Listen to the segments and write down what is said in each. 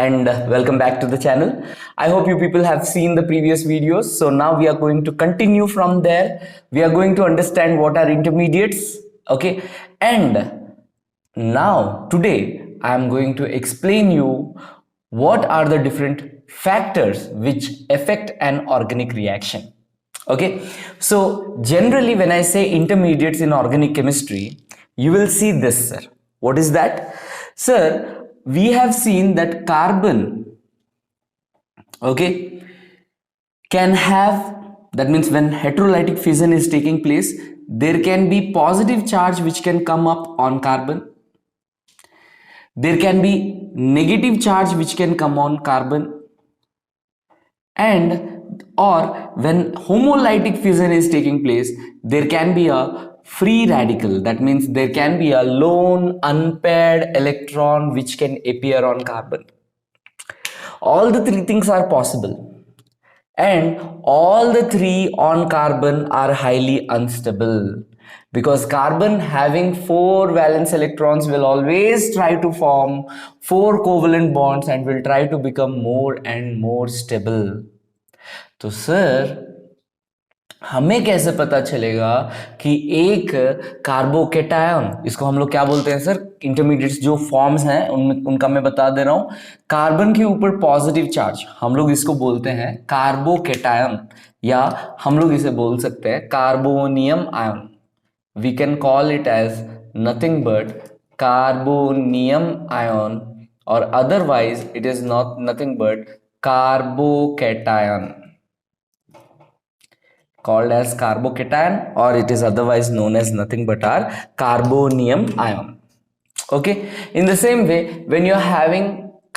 and welcome back to the channel. I hope you people have seen the previous videos. So now we are going to continue from there. We are going to understand what are intermediates, okay? And now today I am going to explain you what are the different factors which affect an organic reaction. Okay, so generally when I say intermediates in organic chemistry, you will see this, sir. What is that? Sir, we have seen that carbon, okay, can have, that means when heterolytic fission is taking place, there can be positive charge which can come up on carbon. There can be negative charge which can come on carbon, and or when homolytic fission is taking place, there can be a free radical. That means there can be a lone unpaired electron which can appear on carbon. All the three things are possible, and all the three on carbon are highly unstable, because carbon having 4 valence electrons will always try to form 4 covalent bonds and will try to become more and more stable. तो sir हमें कैसे पता चलेगा कि एक carbocation, इसको हम लोग क्या बोलते हैं सर, इंटरमीडिएट्स जो फॉर्म्स हैं उनका मैं बता दे रहा हूं। कार्बन के ऊपर पॉजिटिव चार्ज, हम लोग इसको बोलते हैं कार्बोकेटायन, या हम लोग इसे बोल सकते हैं carbonium ion. We can call it as nothing but carbonium ion, और otherwise it is not nothing but carbocation, called as carbocation, or it is otherwise known as nothing but our carbonium ion. Okay, in the same way, when you are having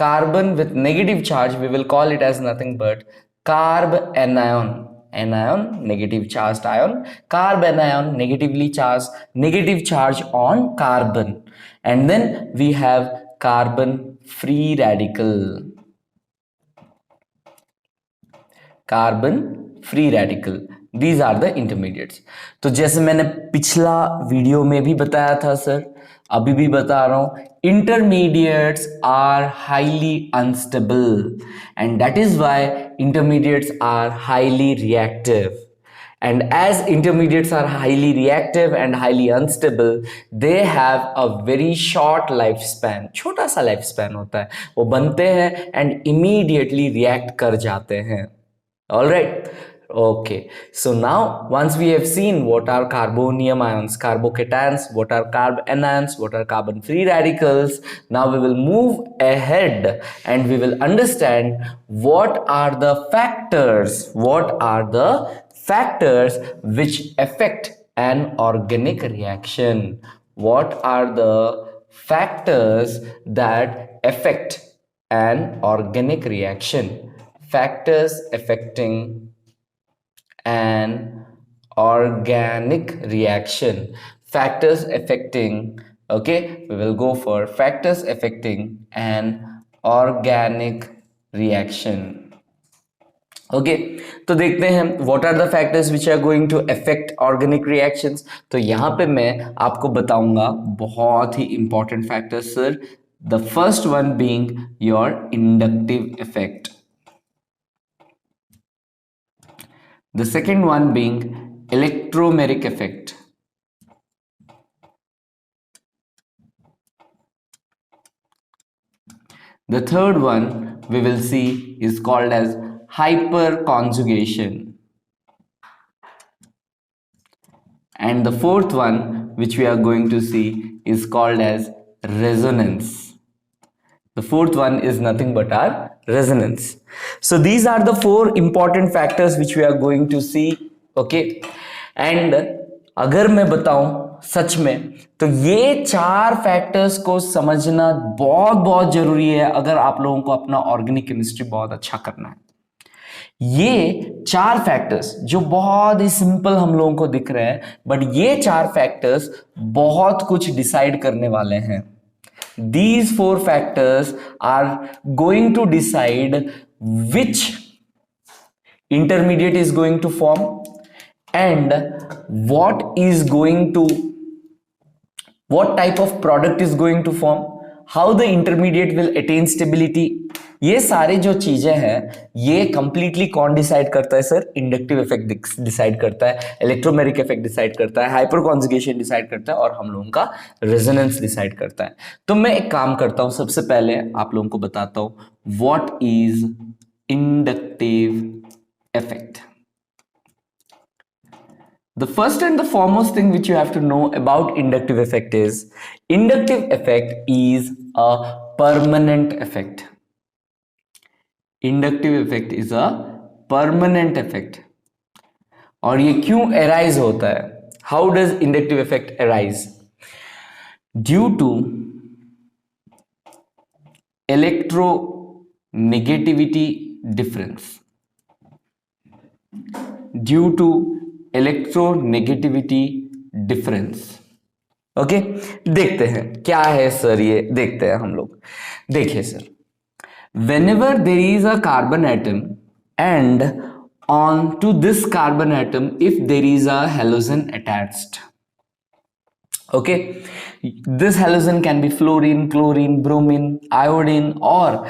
carbon with negative charge, we will call it as nothing but carb anion. Anion, negative charged ion. Carb anion, negatively charged, negative charge on carbon. And then we have carbon free radical. Carbon free radical. These are the intermediates. तो जैसे मैंने पिछला video में भी बताया था sir, अभी भी बता रहा हूं, intermediates are highly unstable, and that is why intermediates are highly reactive. And as intermediates are highly reactive and highly unstable, they have a very short lifespan. छोटा सा lifespan होता है, वो बनते हैं and immediately react कर जाते हैं. All right. Okay, so now once we have seen what are carbonium ions, carbocations, what are carb anions, what are carbon free radicals, now we will move ahead and we will understand what are the factors, which affect an organic reaction. What are the factors that affect an organic reaction? Factors affecting an organic reaction. Factors affecting, okay, we will go for factors affecting an organic reaction. Okay तो देखते हैं what are the factors which are going to affect organic reactions. तो यहाँ पे मैं आपको बताऊंगा बहुत ही important factors sir. The first one being your inductive effect, the second one being electromeric effect, the third one we will see is called as hyperconjugation, and the fourth one which we are going to see is called as resonance. The fourth one is nothing but our resonance. So these are the 4 important factors which we are going to see. Okay, and अगर मैं बताऊं सच में तो ये 4 factors को समझना बहुत बहुत जरूरी है अगर आप लोगों को अपना ऑर्गेनिक केमिस्ट्री बहुत अच्छा करना है। ये 4 फैक्टर्स जो बहुत ही सिंपल हम लोगों को दिख रहे हैं, बट ये 4 फैक्टर्स बहुत कुछ डिसाइड करने वाले हैं। These 4 factors are going to decide which intermediate is going to form and what type of product is going to form, how the intermediate will attain stability, ये सारे जो चीजें हैं ये कंप्लीटली कौन डिसाइड करता है सर? इंडक्टिव इफेक्ट डिसाइड करता है, इलेक्ट्रोमेरिक इफेक्ट डिसाइड करता है, हाइपर कॉन्जुगेशन डिसाइड करता है, और हम लोगों का रेजोनेंस डिसाइड करता है। तो मैं एक काम करता हूं, सबसे पहले आप लोगों को बताता हूं what is inductive effect. The first and the foremost thing which you have to know about inductive effect is a permanent effect. Inductive effect is a permanent effect. और ये क्यों arise होता है? How does inductive effect arise? Due to electronegativity difference. Due to electronegativity difference. Okay, देखते हैं क्या है sir, ये देखते हैं हम लोग। देखिए sir, whenever there is a carbon atom and on to this carbon atom if there is a halogen attached, okay, this halogen can be fluorine, chlorine, bromine, iodine or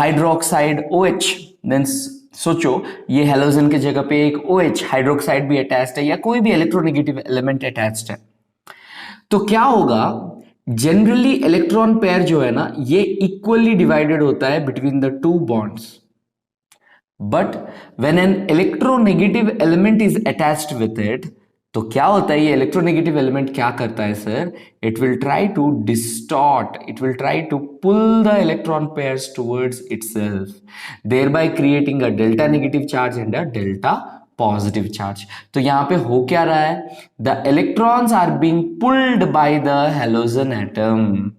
hydroxide OH। then सोचो ये halogen के जगह पे एक OH hydroxide भी attached है या कोई भी इलेक्ट्रोनेगेटिव एलिमेंट अटैच्ड है, तो क्या होगा? जनरली इलेक्ट्रॉन पेयर जो है ना ये इक्वली डिवाइडेड होता है between the to bonds, but when an electronegative element is attached with it, तो क्या होता है? ये इलेक्ट्रोनेगेटिव एलिमेंट क्या करता है sir? It will try to distort, it will try to pull the electron pairs towards itself, thereby creating a delta negative charge and a delta positive charge. तो यहां पे हो क्या रहा है? The electrons are being pulled by the halogen atom,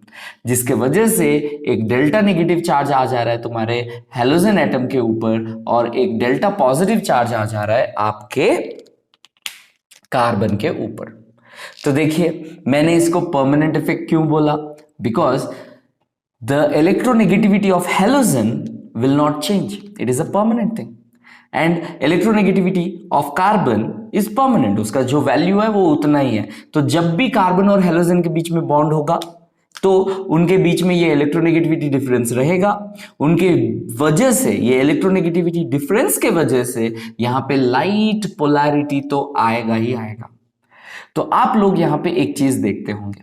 जिसके वजह से एक डेल्टा नेगेटिव चार्ज आ जा रहा है तुम्हारे हैलोजन एटम के ऊपर और एक डेल्टा पॉजिटिव चार्ज आ जा रहा है आपके कार्बन के ऊपर। तो देखिए मैंने इसको परमानेंट इफेक्ट क्यों बोला? Because the electronegativity of halogen will not change, it is a permanent thing, and electronegativity of carbon is permanent, उसका जो वैल्यू है वो उतना ही है। तो जब भी कार्बन और हेलोजन के बीच में बॉन्ड होगा तो उनके बीच में ये इलेक्ट्रोनेगेटिविटी डिफरेंस रहेगा, उनके वजह से ये इलेक्ट्रोनेगेटिविटी डिफरेंस के वजह से यहां पे लाइट पोलैरिटी तो आएगा ही आएगा। तो आप लोग यहां पे एक चीज देखते होंगे,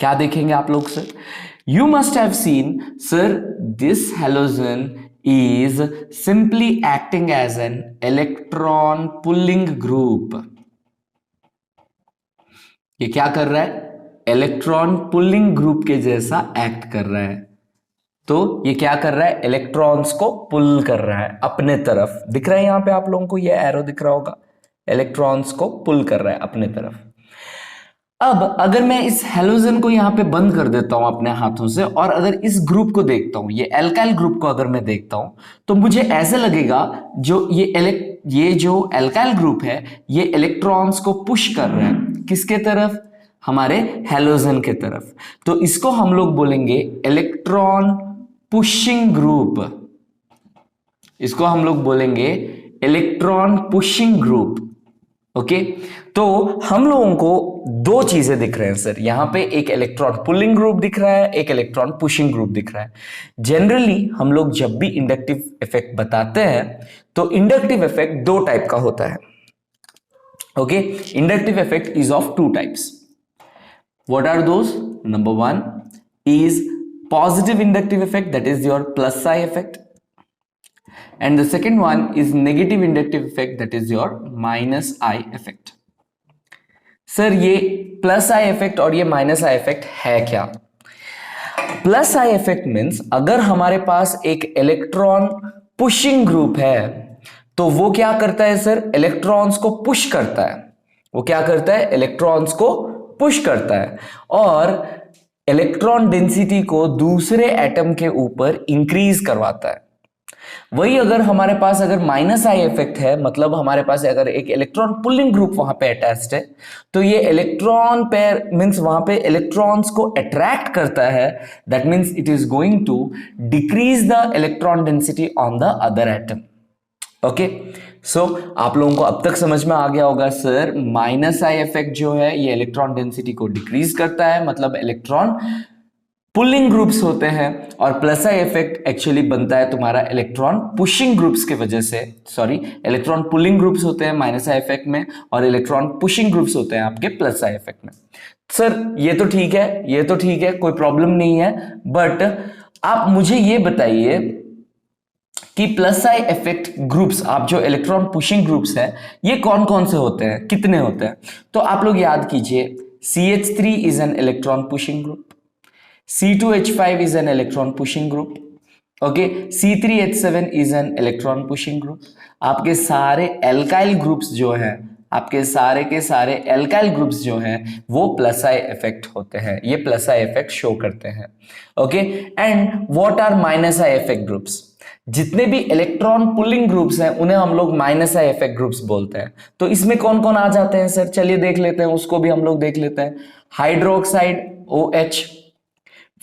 क्या देखेंगे आप लोग sir? You must have seen sir this halogen is simply acting as an electron pulling group। ये क्या कर रहा है? इलेक्ट्रॉन पुलिंग ग्रुप के जैसा एक्ट कर रहा है। तो ये क्या कर रहा है? इलेक्ट्रॉन्स को पुल कर रहा है अपने तरफ। दिख रहा है यहां पे आप लोगों को, ये एरो दिख रहा होगा, इलेक्ट्रॉन्स को पुल कर रहा है अपने तरफ। अब अगर मैं इस हेलोजन को यहां पे बंद कर देता हूं अपने हाथों से और अगर इस ग्रुप को देखता हूं, ये एल्काइल ग्रुप को अगर मैं देखता हूं, तो मुझे ऐसे लगेगा जो ये जो एल्काइल ग्रुप है ये इलेक्ट्रॉन्स को पुश कर रहा है, किसके तरफ? हमारे हेलोजन के तरफ। तो इसको हम लोग बोलेंगे इलेक्ट्रॉन पुशिंग ग्रुप, इसको हम लोग बोलेंगे इलेक्ट्रॉन पुशिंग ग्रुप। ओके, तो हम लोगों को दो चीजें दिख रहे हैं सर, यहां पे एक इलेक्ट्रॉन पुलिंग ग्रुप दिख रहा है, एक इलेक्ट्रॉन पुशिंग ग्रुप दिख रहा है। जनरली हम लोग जब भी इंडक्टिव इफेक्ट बताते हैं तो इंडक्टिव इफेक्ट दो टाइप का होता है। Okay, inductive effect is of two types. What are those? Number one is positive inductive effect, that is your plus psi effect, and the second one is negative inductive effect, that is your minus I effect. Sir ये plus I effect और ये minus I effect है क्या? Plus I effect means अगर हमारे पास एक electron pushing group है तो वो क्या करता है सर? इलेक्ट्रॉन्स को पुश करता है। वो क्या करता है? इलेक्ट्रॉन्स को पुश करता है और इलेक्ट्रॉन डेंसिटी को दूसरे एटम के ऊपर इंक्रीज करवाता है। वही अगर हमारे पास अगर माइनस आई इफेक्ट है, मतलब हमारे पास अगर एक इलेक्ट्रॉन पुलिंग ग्रुप वहां पे अटैच्ड है, तो ये इलेक्ट्रॉन पेयर मींस वहां पे इलेक्ट्रॉन्स को अट्रैक्ट करता है, that means it is going to decrease the electron density on the other atom. Okay, so आप लोगों को अब तक समझ में आ गया होगा सर, माइनस आई इफेक्ट जो है ये इलेक्ट्रॉन डेंसिटी को डिक्रीज करता है, मतलब इलेक्ट्रॉन पुलिंग ग्रुप्स होते हैं, और प्लस आई इफेक्ट एक्चुअली बनता है तुम्हारा इलेक्ट्रॉन पुशिंग ग्रुप्स के वजह से। सॉरी, इलेक्ट्रॉन पुलिंग ग्रुप्स होते हैं माइनस आई इफेक्ट में, और इलेक्ट्रॉन पुशिंग ग्रुप्स होते हैं आपके प्लस आई इफेक्ट में। सर ये तो ठीक है, ये तो ठीक है, कोई प्रॉब्लम नहीं है, बट आप मुझे ये बताइए कि प्लस आई इफेक्ट ग्रुप्स, आप जो इलेक्ट्रॉन पुशिंग ग्रुप्स है, ये कौन कौन से होते हैं, कितने होते हैं? तो आप लोग याद कीजिए, CH3 is an electron pushing group, C2H5 is an electron pushing group, okay, C3H7 is an electron pushing group। आपके सारे एल्काइल ग्रुप्स जो हैं, आपके सारे के सारे एल्काइल ग्रुप्स जो हैं, वो प्लस आई इफेक्ट होते हैं, ये प्लस आई इफेक्ट शो करते हैं, okay. And what are minus I effect groups? जितने भी इलेक्ट्रॉन पुलिंग ग्रुप्स हैं उन्हें हम लोग माइनस आई इफेक्ट ग्रुप्स बोलते हैं। तो इसमें कौन कौन आ जाते हैं सर? चलिए देख लेते हैं, उसको भी हम लोग देख लेते हैं। Hydroxide OH,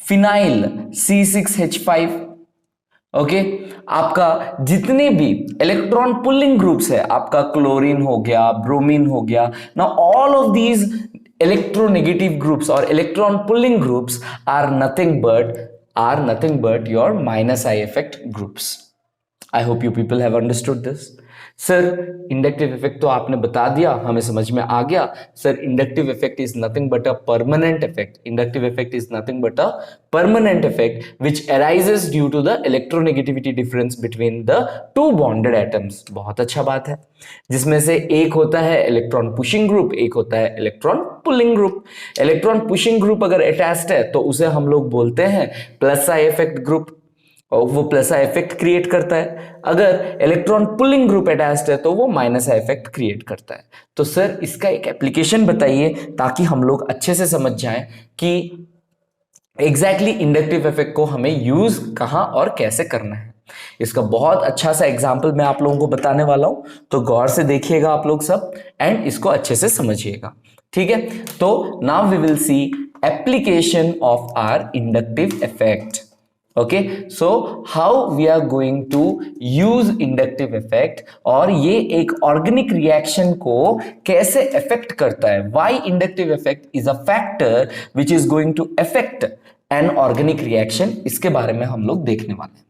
phenyl C6H5, okay. आपका जितने भी इलेक्ट्रॉन पुलिंग ग्रुप्स है, आपका क्लोरीन हो गया, ब्रोमीन हो गया, now all of these electronegative groups और electron pulling groups are nothing but your minus I effect groups. I hope you people have understood this. Sir inductive effect तो आपने बता दिया, हमें समझ में आ गया। Sir inductive effect is nothing but a permanent effect. Inductive effect is nothing but a permanent effect which arises due to the electronegativity difference between the two bonded atoms. बहुत अच्छा बात है, जिसमें से एक होता है इलेक्ट्रॉन पुशिंग ग्रुप, एक होता है electron pulling group. Electron pushing group अगर अटैच्ड है तो उसे हम लोग बोलते हैं प्लस आई इफेक्ट ग्रुप, और वो प्लस आई इफेक्ट क्रिएट करता है। अगर इलेक्ट्रॉन पुलिंग ग्रुप अटैच्ड है तो वो माइनस आई इफेक्ट क्रिएट करता है। तो सर इसका एक एप्लीकेशन बताइए ताकि हम लोग अच्छे से समझ जाएं कि एग्जैक्टली इंडक्टिव इफेक्ट को हमें यूज कहां और कैसे करना है। इसका बहुत अच्छा सा एग्जाम्पल मैं आप लोगों को बताने वाला हूं, तो गौर से देखिएगा आप लोग सब, एंड इसको अच्छे से समझिएगा, ठीक है। तो now we will see application of our inductive effect. Okay, so how we are going to use inductive effect, और ये एक ऑर्गेनिक रिएक्शन को कैसे इफेक्ट करता है। Why inductive effect is a factor which is going to effect an organic reaction, इसके बारे में हम लोग देखने वाले हैं,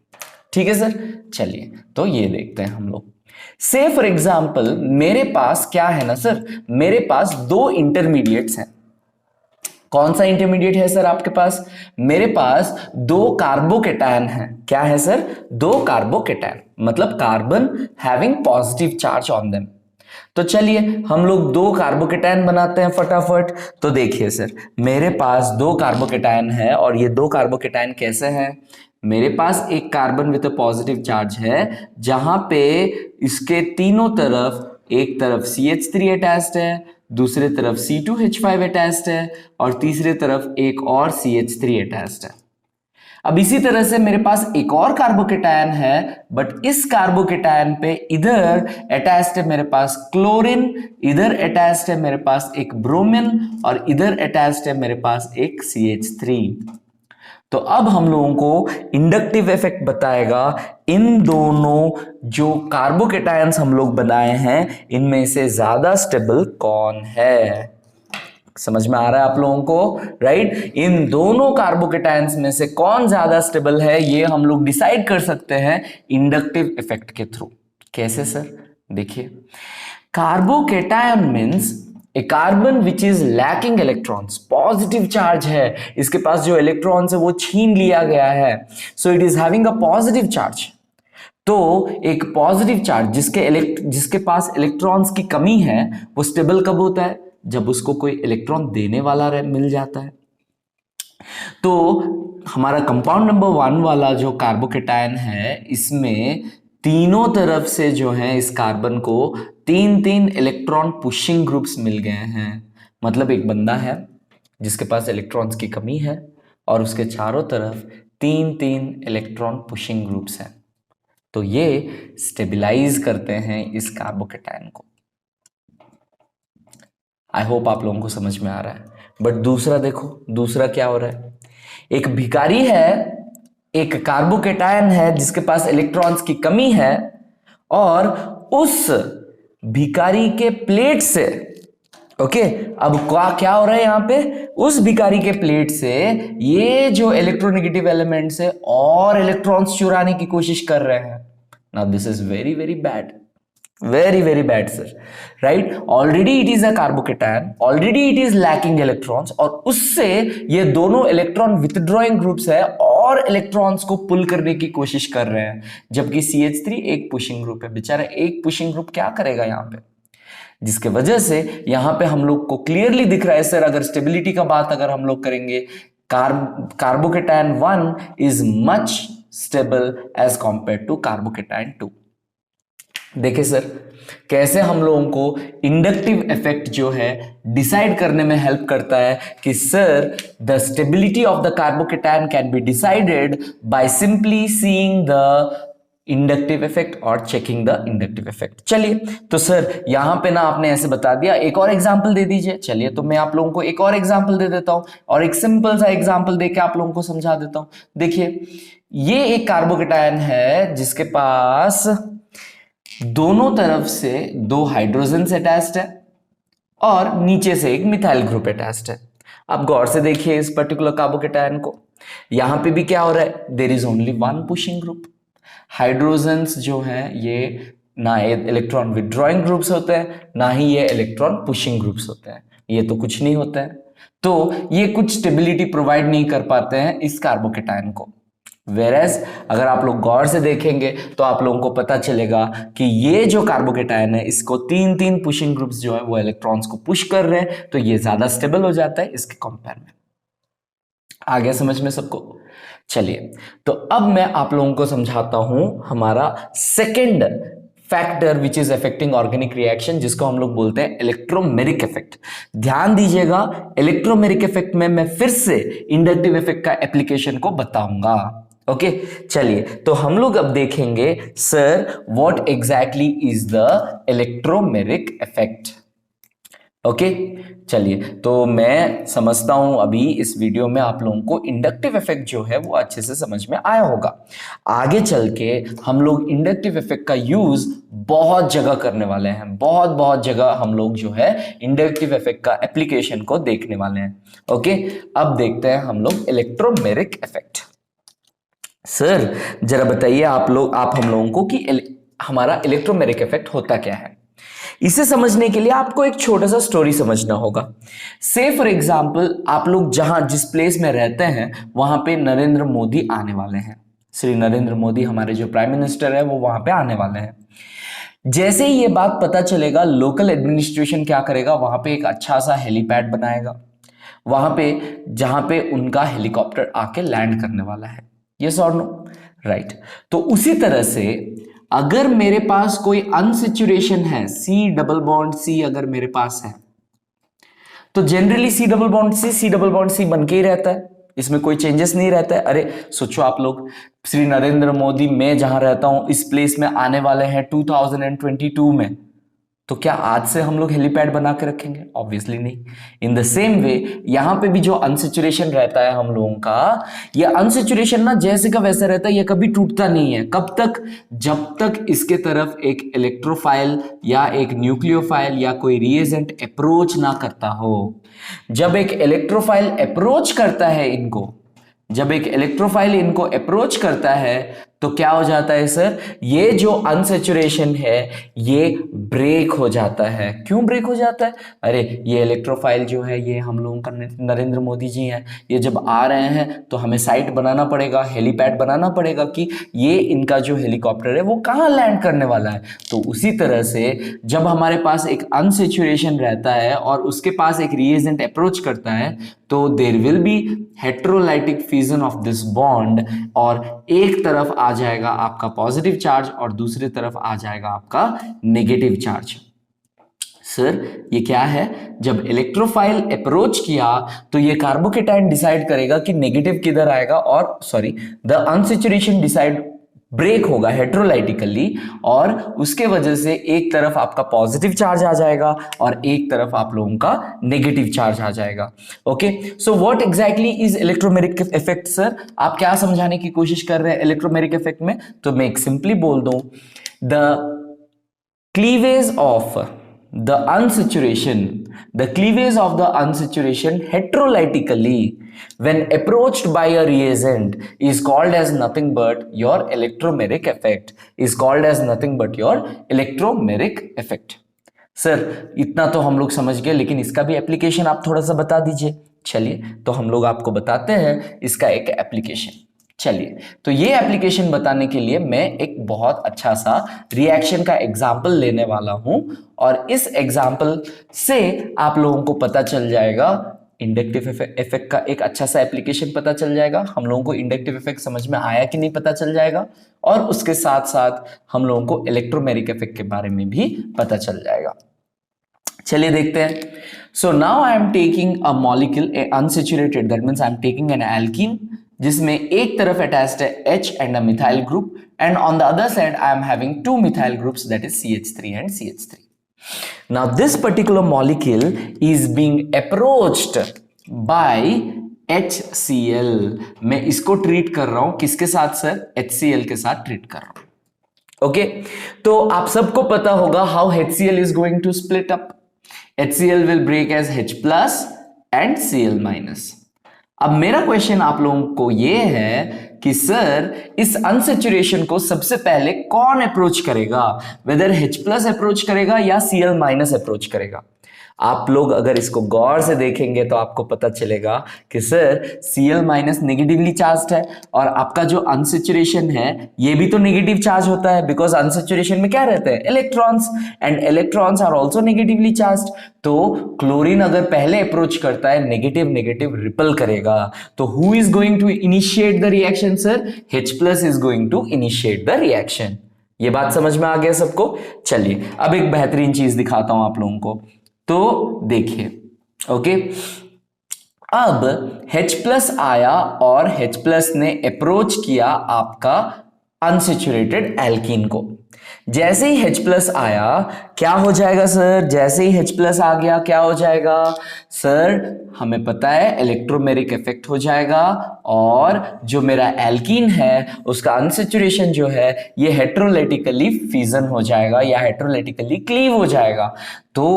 ठीक है सर। चलिए तो ये देखते हैं हम लोग। से फॉर एग्जाम्पल मेरे पास क्या है ना सर, मेरे पास दो इंटरमीडिएट्स हैं। कौन सा इंटरमीडिएट है सर आपके पास? मेरे पास दो कार्बोकेटायन है। क्या है सर? दो कार्बोकेटायन, मतलब carbon having positive charge on them. तो चलिए हम लोग दो कार्बोकेटायन बनाते हैं फटाफट। तो देखिए सर, मेरे पास दो कार्बोकेटायन है, और ये दो कार्बोकेटायन कैसे हैं? मेरे पास एक carbon with a positive charge है, जहां पे इसके तीनों तरफ, एक तरफ CH3 अटैच्ड है, दूसरे तरफ C2H5 अटैच्ड है, और तीसरे तरफ एक और CH3 अटैच्ड है। अब इसी तरह से मेरे पास एक और कार्बोकेटायन है, बट इस कार्बोकेटायन पे इधर अटैच्ड है मेरे पास क्लोरीन, इधर अटैच्ड है मेरे पास एक ब्रोमीन, और इधर अटैच्ड है मेरे पास एक CH3। तो अब हम लोगों को इंडक्टिव इफेक्ट बताएगा इन दोनों जो कार्बोकेटायंस हम लोग बनाए हैं, इनमें से ज्यादा स्टेबल कौन है। समझ में आ रहा है आप लोगों को, राइट? इन दोनों कार्बोकेटायंस में से कौन ज्यादा स्टेबल है, ये हम लोग डिसाइड कर सकते हैं इंडक्टिव इफेक्ट के थ्रू। कैसे सर? देखिए, carbocation means A carbon which is lacking electrons, positive charge है, इसके पास जो इलेक्ट्रॉन्स है वो छीन लिया गया है, so it is having a positive charge. तो एक पॉजिटिव चार्ज जिसके पास इलेक्ट्रॉन्स की कमी है, वो स्टेबल कब होता है? जब उसको कोई इलेक्ट्रॉन देने वाला मिल जाता है। तो हमारा कंपाउंड नंबर 1 वाला जो कार्बोकेटायन है, इसमें तीनों तरफ से जो है इस कार्बन को तीन तीन इलेक्ट्रॉन पुशिंग ग्रुप्स मिल गए हैं। मतलब एक बंदा है जिसके पास इलेक्ट्रॉन्स की कमी है, और उसके चारों तरफ तीन तीन इलेक्ट्रॉन पुशिंग ग्रुप्स हैं। तो ये स्टेबलाइज करते हैं इस कार्बोकेटायन को। आई होप आप लोगों को समझ में आ रहा है। बट दूसरा देखो, दूसरा क्या हो रहा है? एक भिखारी है, एक कार्बोकेटायन है जिसके पास इलेक्ट्रॉन्स की कमी है, और उस भिखारी के प्लेट से, ओके अब क्या हो रहा है यहाँ पे, उस भिखारी के प्लेट से ये जो इलेक्ट्रोनेगेटिव एलिमेंट्स है और इलेक्ट्रॉन्स चुराने की कोशिश कर रहे हैं. Now this is very very bad, very bad sir, right? Already it is a carbocation, already it is lacking electrons, और उससे ये दोनों इलेक्ट्रॉन विथड्रॉइंग ग्रुप्स है और इलेक्ट्रॉन्स को पुल करने की कोशिश कर रहे हैं, जबकि CH3 एक पुशिंग ग्रुप है. बेचारा एक पुशिंग ग्रुप क्या करेगा यहाँ पे, जिसके वजह से यहां पे हम लोग को क्लियरली दिख रहा है सर, अगर स्टेबिलिटी का बात अगर हम लोग करेंगे, carbocation 1 is much stable as compare to carbocation 2. देखिए सर कैसे हम लोगों को इंडक्टिव इफेक्ट जो है डिसाइड करने में हेल्प करता है कि sir the stability of the carbocation can be decided by simply seeing the inductive effect और चेकिंग द इंडक्टिव इफेक्ट. चलिए तो सर यहां पे ना आपने ऐसे बता दिया, एक और एग्जांपल दे दीजिए. चलिए तो मैं आप लोगों को एक और एग्जांपल दे देता हूं और एक सिंपल सा एग्जांपल देके आप लोगों को समझा देता हूं. देखिए ये एक कार्बोकेटायन है जिसके पास दोनों तरफ से 2 हाइड्रोजन अटैच्ड है और नीचे से एक मिथाइल ग्रुप अटैच्ड है. आप गौर से देखिए इस पर्टिकुलर कार्बोकेटायन को, यहां पे भी क्या हो रहा है, there is only 1 pushing group. Hydrogens जो हैं ये ना इलेक्ट्रॉन विथड्रॉइंग ग्रुप्स होते हैं ना ही ये इलेक्ट्रॉन पुशिंग ग्रुप्स होते हैं, ये तो कुछ नहीं होता है, तो ये कुछ स्टेबिलिटी प्रोवाइड नहीं कर पाते हैं इस कार्बोकेटायन को. वेरएज अगर आप लोग गौर से देखेंगे तो आप लोगों को पता चलेगा कि ये जो कार्बोकेटायन है इसको 3 पुशिंग ग्रुप्स जो है वो इलेक्ट्रॉन्स को पुश कर रहे हैं, तो ये ज्यादा स्टेबल हो जाता है इसके कंपेयर में. आ गया समझ में सबको? चलिए तो अब मैं आप लोगों को समझाता हूं हमारा second factor which is affecting organic reaction, जिसको हम लोग बोलते हैं इलेक्ट्रोमेरिक इफेक्ट. ध्यान दीजिएगा, इलेक्ट्रोमेरिक इफेक्ट में मैं फिर से इंडक्टिव इफेक्ट का एप्लीकेशन को बताऊंगा. ओके चलिए तो हम लोग अब देखेंगे sir what exactly is the electromeric effect. Okay चलिए तो मैं समझता हूं अभी इस वीडियो में आप लोगों को इंडक्टिव इफेक्ट जो है वो अच्छे से समझ में आया होगा. आगे चल के हम लोग इंडक्टिव इफेक्ट का यूज बहुत जगह करने वाले हैं, बहुत जगह हम लोग जो है इंडक्टिव इफेक्ट का एप्लीकेशन को देखने वाले हैं. ओके अब देखते हैं हम लोग इलेक्ट्रोमेरिक इफेक्ट. सर जरा बताइए आप हम लोगों को कि हमारा इलेक्ट्रोमेरिक इफेक्ट होता क्या है. इसे समझने के लिए आपको एक छोटा सा स्टोरी समझना होगा. से फॉर एग्जाम्पल आप लोग जिस प्लेस में रहते हैं वहां पे नरेंद्र मोदी आने वाले हैं. श्री नरेंद्र मोदी हमारे जो प्राइम मिनिस्टर है वो वहां पे आने वाले हैं. जैसे ही ये बात पता चलेगा लोकल एडमिनिस्ट्रेशन क्या करेगा, वहां पे एक अच्छा सा हेलीपैड बनाएगा वहां पे जहां पे उनका हेलीकॉप्टर आके लैंड करने वाला है. यस और नो? राइट. तो उसी तरह से अगर मेरे पास कोई अनसेचुरेशन है, C अगर मेरे पास है तो जनरली C बन के ही रहता है, इसमें कोई चेंजेस नहीं रहता है. अरे सोचो आप लोग, श्री नरेंद्र मोदी मैं जहां रहता हूं इस प्लेस में आने वाले हैं 2022 में, तो क्या आज से हम लोग हेलीपैड बना के रखेंगे? ऑब्वियसली नहीं. इन द सेम वे यहां पे भी जो अनसेचुरेशन रहता है हम लोगों का, ये अनसेचुरेशन ना जैसे का वैसा रहता है, ये कभी टूटता नहीं है. कब तक? जब तक इसके तरफ एक इलेक्ट्रोफाइल या एक न्यूक्लियोफाइल या कोई रिएजेंट अप्रोच ना करता हो. जब एक इलेक्ट्रोफाइल अप्रोच करता है इनको अप्रोच करता है तो क्या हो जाता है सर, ये जो अनसेचुरेशन है ये ब्रेक हो जाता है. क्यों ब्रेक हो जाता है? अरे ये इलेक्ट्रोफाइल जो है ये हम लोगों का नरेंद्र मोदी जी हैं, ये जब आ रहे हैं तो हमें साइट बनाना पड़ेगा, हेलीपैड बनाना पड़ेगा कि ये इनका जो हेलीकॉप्टर है वो कहाँ लैंड करने वाला है. तो उसी तरह से जब हमारे पास एक अनसेचुरेशन रहता है और उसके पास एक रिएजेंट अप्रोच करता है तो there will be heterolytic fusion of this bond, और एक तरफ आ जाएगा आपका पॉजिटिव चार्ज और दूसरी तरफ आ जाएगा आपका नेगेटिव चार्ज. सर ये क्या है, जब इलेक्ट्रोफाइल अप्रोच किया तो ये कार्बोकेटायन डिसाइड करेगा कि नेगेटिव किधर आएगा, और द अनसेचुरेशन डिसाइड ब्रेक होगा हेट्रोलाइटिकली, और उसके वजह से एक तरफ आपका पॉजिटिव चार्ज आ जाएगा और एक तरफ आप लोगों का नेगेटिव चार्ज आ जाएगा. Okay so what exactly is electromeric effect. Sir आप क्या समझाने की कोशिश कर रहे हैं इलेक्ट्रोमेरिक इफेक्ट में? तो मैं एक सिंपली बोल दूं, the cleavage of the unsaturation the cleavage of the unsaturation heterolytically when approached by a reagent is called as nothing but your electromeric effect, is called as nothing but your electromeric effect. Sir इतना तो हम लोग समझ गए, लेकिन इसका भी application आप थोड़ा सा बता दीजिए। चलिए तो हम लोग आपको बताते हैं इसका एक एप्लीकेशन। चलिए तो ये एप्लीकेशन बताने के लिए मैं एक बहुत अच्छा सा रिएक्शन का एग्जाम्पल लेने वाला हूं, और इस एग्जाम्पल से आप लोगों को पता चल जाएगा, इंडक्टिव इफेक्ट का एक अच्छा सा एप्लीकेशन पता चल जाएगा, हम लोगों को इंडक्टिव इफेक्ट समझ में आया कि नहीं पता चल जाएगा, और उसके साथ साथ हम लोगों को इलेक्ट्रोमेरिक इफेक्ट के बारे में भी पता चल जाएगा। चलिए देखते हैं। So now I am taking a molecule unsaturated, that means I am taking an alkene जिसमें एक तरफ अटैच्ड है H and a methyl group, and on the other side I am having two methyl groups that is CH3 and CH3. Now this particular molecule is being approached by HCl. मैं इसको treat कर रहा हूं किसके साथ sir? HCl के साथ treat कर रहा हूं। ओके तो आप सबको पता होगा how HCl is going to split up. HCl will break as H plus and Cl minus. अब मेरा क्वेश्चन आप लोगों को यह है कि सर इस अनसेचुरेशन को सबसे पहले कौन अप्रोच करेगा, वेदर H प्लस अप्रोच करेगा या Cl माइनस अप्रोच करेगा? आप लोग अगर इसको गौर से देखेंगे तो आपको पता चलेगा कि sir Cl minus negatively charged है, और आपका जो अनसेचुरेशन है ये भी तो नेगेटिव चार्ज होता है, बिकॉज अनसेचुरेशन में क्या रहते हैं? Electrons, and electrons are also negatively charged. तो क्लोरीन अगर पहले अप्रोच करता है नेगेटिव नेगेटिव रिपल करेगा, तो who is going to initiate the reaction sir? H plus is going to initiate the reaction. ये बात समझ में आ गया सबको? चलिए अब एक बेहतरीन चीज दिखाता हूं आप लोगों को, तो देखिए। ओके अब H प्लस आया और H प्लस ने अप्रोच किया आपका अनसेचुरेटेड एल्कीन को। जैसे ही H प्लस आया क्या हो जाएगा सर? जैसे ही H प्लस आ गया क्या हो जाएगा सर? हमें पता है इलेक्ट्रोमेरिक इफेक्ट हो जाएगा, और जो मेरा एल्कीन है उसका अनसेचुरेशन जो है ये हेट्रोलाइटिकली फ्यूजन हो जाएगा या हेट्रोलाइटिकली क्लीव हो जाएगा। तो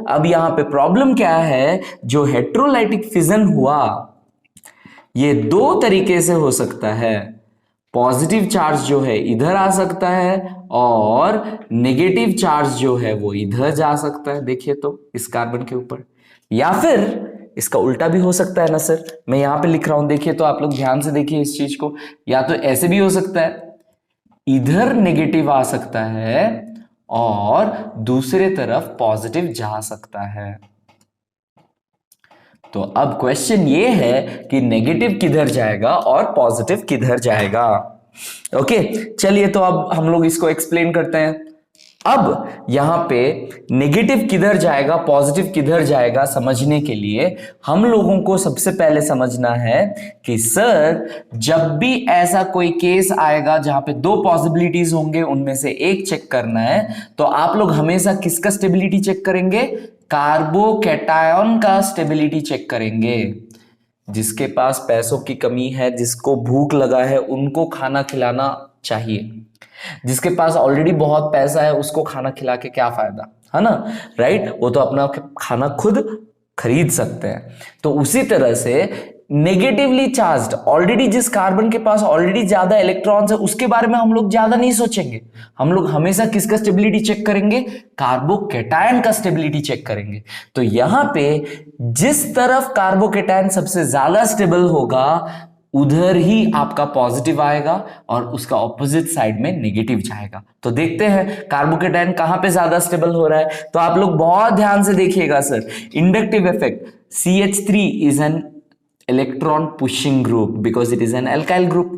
अब यहां पे प्रॉब्लम क्या है? जो हेट्रोलाइटिक फ्यूजन हुआ ये दो तरीके से हो सकता है। पॉजिटिव चार्ज जो है इधर आ सकता है और नेगेटिव चार्ज जो है वो इधर जा सकता है। देखिए तो इस कार्बन के ऊपर, या फिर इसका उल्टा भी हो सकता है ना सर? मैं यहां पे लिख रहा हूं, देखिए तो आप लोग ध्यान से देखिए इस चीज को। या तो ऐसे भी हो सकता है, इधर नेगेटिव आ सकता है और दूसरे तरफ पॉजिटिव जा सकता है। तो अब क्वेश्चन ये है कि नेगेटिव किधर जाएगा और पॉजिटिव किधर जाएगा। ओके चलिए तो अब हम लोग इसको एक्सप्लेन करते हैं। अब यहां पे नेगेटिव किधर जाएगा पॉजिटिव किधर जाएगा समझने के लिए हम लोगों को सबसे पहले समझना है कि सर जब भी ऐसा कोई केस आएगा जहां पे दो पॉसिबिलिटीज होंगे उनमें से एक चेक करना है, तो आप लोग हमेशा किसका स्टेबिलिटी चेक करेंगे? कार्बोकैटायन का स्टेबिलिटी चेक करेंगे। जिसके पास पैसों की कमी है, जिसको भूख लगा है, उनको खाना खिलाना चाहिए। जिसके पास ऑलरेडी बहुत पैसा है उसको खाना खिला के क्या फायदा, है ना? राइट, वो तो अपना खाना खुद खरीद सकते हैं। तो उसी तरह से नेगेटिवली चार्ज्ड ऑलरेडी जिस कार्बन के पास ऑलरेडी ज्यादा इलेक्ट्रॉन्स है उसके बारे में हम लोग ज्यादा नहीं सोचेंगे। हम लोग हमेशा किसका स्टेबिलिटी चेक करेंगे? कार्बोकैटायन का स्टेबिलिटी चेक करेंगे। तो यहां पे जिस तरफ कार्बोकैटायन सबसे ज्यादा स्टेबल होगा उधर ही आपका पॉजिटिव आएगा और उसका ऑपोजिट साइड में नेगेटिव जाएगा। तो देखते हैं कार्बोकैटायन कहां पे ज्यादा स्टेबल हो रहा है। तो आप लोग बहुत ध्यान से देखिएगा sir, inductive effect CH3 is an electron pushing group because it is an alkyl group.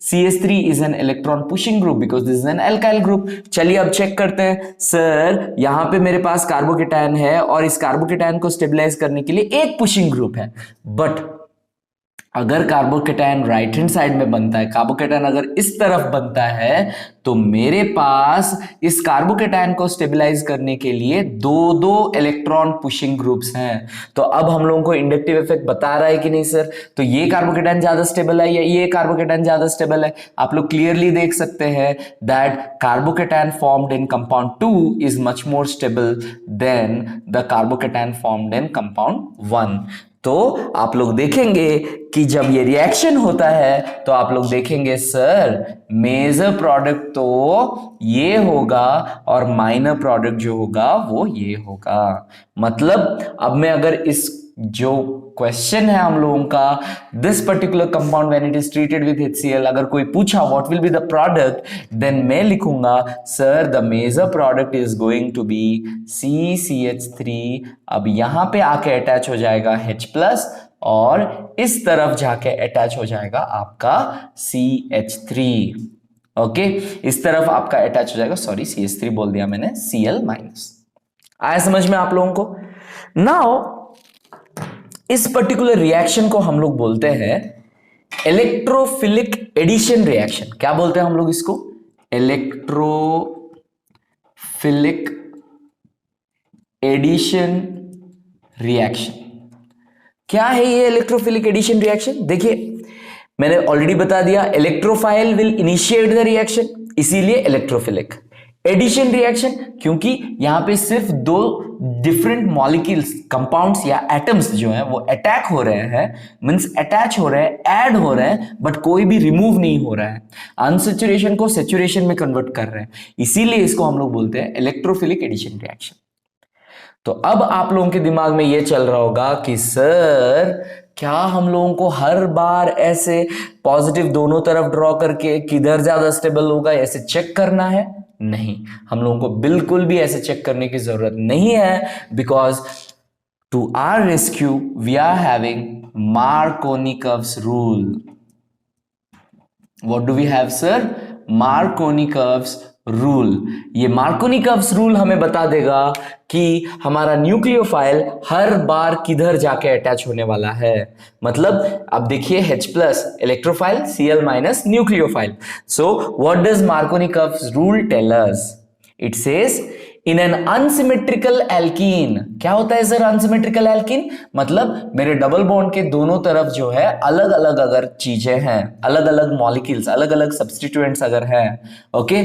CH3 is an electron pushing group because this is an alkyl group. चलिए अब चेक करते हैं। सर यहां पे मेरे पास कार्बोकैटायन है और इस कार्बोकैटायन को स्टेबलाइज करने के लिए एक पुशिंग ग्रुप है, बट अगर कार्बोकेटायन राइट हैंड साइड में बनता है, कार्बोकेटायन अगर इस तरफ बनता है, तो मेरे पास इस कार्बोकेटायन को स्टेबलाइज करने के लिए दो दो इलेक्ट्रॉन पुशिंग ग्रुप्स हैं। तो अब हम लोगों को इंडक्टिव इफेक्ट बता रहा है कि नहीं सर? तो ये कार्बोकेटायन ज्यादा स्टेबल है या ये कार्बोकेटायन ज्यादा स्टेबल है? आप लोग क्लियरली देख सकते हैं that carbocation formed in compound 2 is much more stable then the carbocation formed in compound 1। तो आप लोग देखेंगे कि जब ये रिएक्शन होता है तो आप लोग देखेंगे सर मेजर प्रोडक्ट तो ये होगा और माइनर प्रोडक्ट जो होगा वो ये होगा। मतलब अब मैं अगर इस जो क्वेश्चन है हम लोगों का, this particular compound when it is treated with HCl, अगर कोई पूछा what will be the product, then मैं लिखूंगा sir the major product is going to be CCH3। अब यहां पे आके अटैच हो जाएगा H+ और इस तरफ जाके अटैच हो जाएगा आपका CH3। ओके, इस तरफ आपका अटैच हो जाएगा, सॉरी CH3 बोल दिया मैंने, Cl-। आया समझ में आप लोगों को? नाउ इस पर्टिकुलर रिएक्शन को हम लोग बोलते हैं इलेक्ट्रोफिलिक एडिशन रिएक्शन। क्या बोलते हैं हम लोग इसको? Electrophilic addition reaction. क्या है ये इलेक्ट्रोफिलिक एडिशन रिएक्शन? देखिए मैंने ऑलरेडी बता दिया, electrophile will initiate the reaction, इसीलिए इलेक्ट्रोफिलिक। एडिशन रिएक्शन क्योंकि यहां पे सिर्फ दो डिफरेंट मॉलिक्यूल्स, कंपाउंड्स या एटम्स जो हैं वो अटैक हो रहे हैं, मींस अटैच हो रहे हैं, ऐड हो रहे हैं, बट कोई भी रिमूव नहीं हो रहा है, अनसैचुरेशन को सैचुरेशन में कन्वर्ट कर रहे हैं, इसीलिए इसको हम लोग बोलते हैं इलेक्ट्रोफिलिक एडिशन रिएक्शन। तो अब आप लोगों के दिमाग में ये चल रहा होगा कि सर क्या हम लोगों को हर बार ऐसे पॉजिटिव दोनों तरफ ड्रॉ करके किधर ज्यादा स्टेबल होगा ऐसे चेक करना है? नहीं, हम लोगों को बिल्कुल भी ऐसे चेक करने की जरूरत नहीं है, because to our rescue we are having Markovnikov's rule. What do we have sir? Markovnikov's rule. ये मार्कोनी-कर्व्स रूल हमें बता देगा कि हमारा न्यूक्लियोफाइल हर बार किधर जाके अटैच होने वाला है। मतलब अब देखिए H+ electrophile, Cl- nucleophile. So what does Markovnikov's rule tell us? It says in an unsymmetrical alkene. क्या होता है सर अनसिमेट्रिकल एल्कीन? मतलब मेरे डबल बॉन्ड के दोनों तरफ जो है अलग अलग अगर चीजें हैं, अलग अलग मॉलिक्यूल्स, अलग अलग सब्स्टिट्यूएंट्स अगर हैं, okay,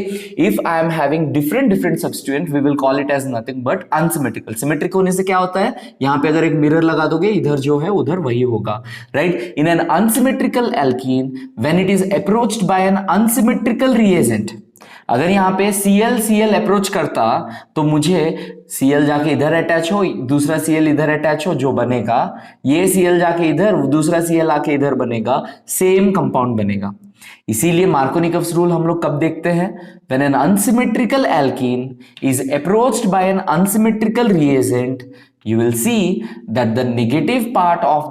if I am having different different substituent we will call it as nothing but unsymmetrical. Symmetric होने से क्या होता है, यहां पे अगर एक मिरर लगा दोगे इधर जो है उधर वही होगा, right? In an unsymmetrical alkene when it is approached by an unsymmetrical reagent, अगर यहां पे Cl अप्रोच करता तो मुझे Cl जाके इधर अटैच हो, दूसरा Cl इधर अटैच हो, जो बनेगा ये Cl जाके इधर, दूसरा Cl आके इधर बनेगा, सेम कंपाउंड बनेगा। इसीलिए मार्कोनी-कर्व्स रूल हम लोग कब देखते हैं? When an unsymmetrical alkene is approached by an unsymmetrical reagent, you will see that the negative part of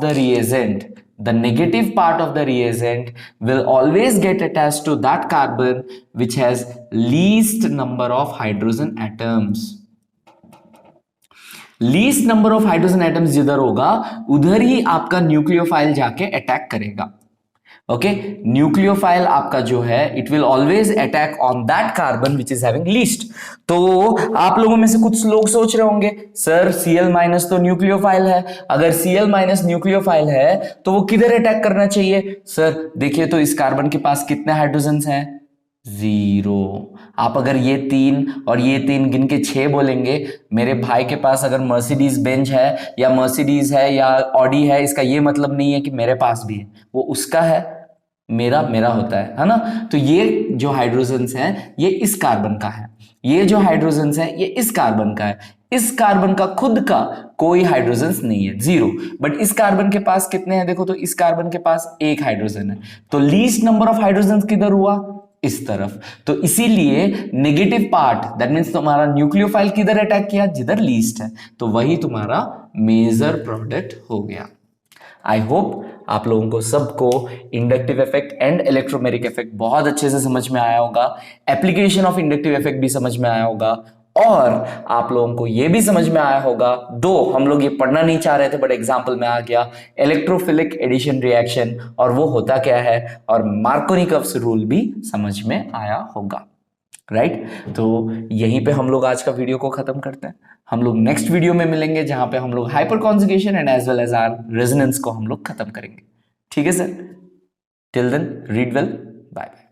the reagent will always get attached to that carbon which has least number of hydrogen atoms. Least number of hydrogen atoms जिधर होगा उधर ही आपका nucleophile जाके attack करेगा। Okay, nucleophile आपका जो है it will always attack on that carbon which is having least. तो आप लोगों में से कुछ लोग सोच रहे होंगे सर Cl- तो न्यूक्लियोफाइल है, अगर Cl- न्यूक्लियोफाइल है तो वो किधर अटैक करना चाहिए? सर देखिए तो इस कार्बन के पास कितने हाइड्रोजन हैं? 0। आप अगर ये 3 और ये 3 गिन के 6 बोलेंगे, मेरे भाई के पास अगर मर्सिडीज बेंज है या मर्सिडीज है या ऑडी है, इसका ये मतलब नहीं है कि मेरे पास भी है, वो उसका है, मेरा मेरा होता है ना? तो ये जो हाइड्रोजन्स हैं ये इस कार्बन का है, ये जो हाइड्रोजन्स हैं ये इस कार्बन का है, इस कार्बन का खुद का कोई हाइड्रोजन्स नहीं है, 0। बट इस कार्बन के पास कितने हैं देखो तो इस कार्बन के पास 1 हाइड्रोजन है, तो लीस्ट नंबर ऑफ हाइड्रोजन्स किधर हुआ? इस तरफ। तो इसीलिए नेगेटिव पार्ट दैट मींस तुम्हारा न्यूक्लियोफाइल किधर अटैक किया? जिधर लीस्ट है, तो वही तुम्हारा मेजर प्रोडक्ट हो गया। आई होप आप लोगों को सबको inductive effect and electromeric effect बहुत अच्छे से समझ में आया होगा, एप्लीकेशन ऑफ इंडक्टिव इफेक्ट भी समझ में आया होगा, और आप लोगों को यह भी समझ में आया होगा, दो हम लोग ये पढ़ना नहीं चाह रहे थे बट एग्जाम्पल में आ गया, इलेक्ट्रोफिलिक एडिशन रिएक्शन और वो होता क्या है, और मार्कोनिकव्स रूल भी समझ में आया होगा, राइट। तो यहीं पे हम लोग आज का वीडियो को खत्म करते हैं। हम लोग नेक्स्ट वीडियो में मिलेंगे जहां पे हम लोग hyperconjugation and as well as are resonance को हम लोग खत्म करेंगे। ठीक है sir, till then read well, bye bye.